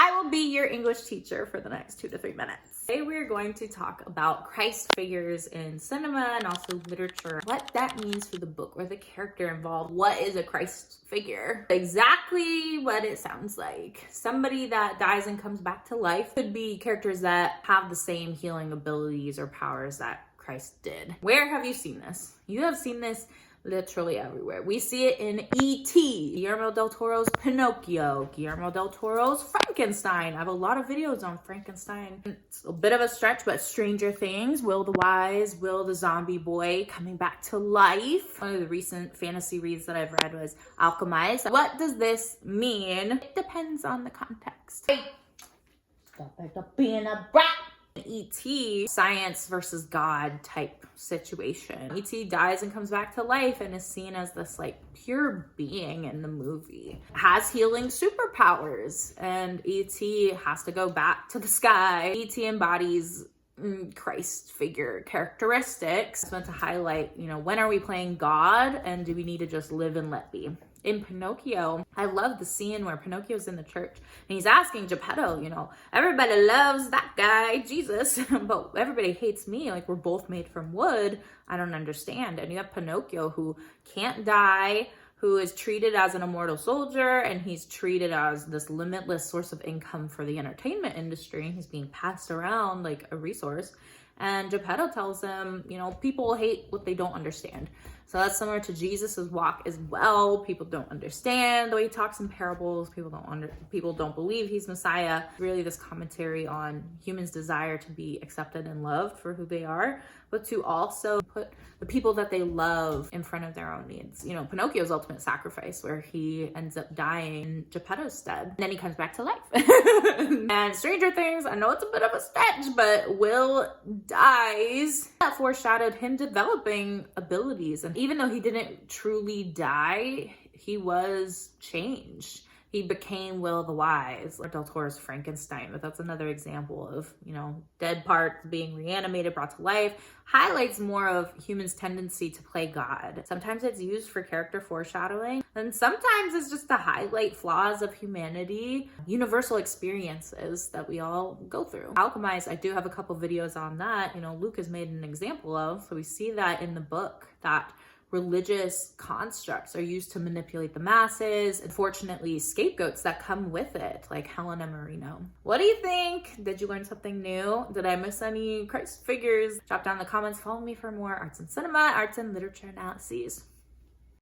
I will be your English teacher for the next 2 to 3 minutes. Today we're going to talk about Christ figures in cinema and also literature, what that means for the book or the character involved. What is a Christ figure? Exactly what it sounds like. Somebody that dies and comes back to life. Could be characters that have the same healing abilities or powers that Christ did. Where have you seen this? You have seen this literally everywhere. We see it in E.T., Guillermo del Toro's Pinocchio, Guillermo del Toro's Frankenstein. I have a lot of videos on Frankenstein. It's a bit of a stretch, but Stranger Things, Will the Wise, Will the Zombie Boy coming back to life. One of the recent fantasy reads that I've read was Alchemized. What does this mean? It depends on the context. Stop being a brat. E.T., science versus God type situation. E.T. dies and comes back to life and is seen as this like pure being in the movie. Has healing superpowers, and E.T. has to go back to the sky. E.T. embodies Christ figure characteristics. It's meant to highlight, when are we playing God and do we need to just live and let be? In Pinocchio, I love the scene where Pinocchio's in the church and he's asking Geppetto, everybody loves that guy, Jesus, but everybody hates me. Like, we're both made from wood. I don't understand. And you have Pinocchio who can't die, who is treated as an immortal soldier, and he's treated as this limitless source of income for the entertainment industry. He's being passed around like a resource. And Geppetto tells him, people hate what they don't understand. So that's similar to Jesus's walk as well. People don't understand the way he talks in parables. People don't believe he's Messiah. Really, this commentary on humans' desire to be accepted and loved for who they are, but to also put the people that they love in front of their own needs. Pinocchio's ultimate sacrifice, where he ends up dying in Geppetto's stead, and then he comes back to life. And Stranger Things, I know it's a bit of a stretch, but Will dies. That foreshadowed him developing abilities, and even though he didn't truly die, he was changed. He became Will the Wise, or Del Toro's Frankenstein, but that's another example of, dead parts being reanimated, brought to life, highlights more of humans' tendency to play God. Sometimes it's used for character foreshadowing, and sometimes it's just to highlight flaws of humanity, universal experiences that we all go through. Alchemized, I do have a couple videos on that, Luke has made an example of, so we see that in the book, that religious constructs are used to manipulate the masses. Unfortunately, scapegoats that come with it, like Helena Marino. What do you think? Did you learn something new? Did I miss any Christ figures? Drop down in the comments. Follow me for more arts and cinema, arts and literature analyses.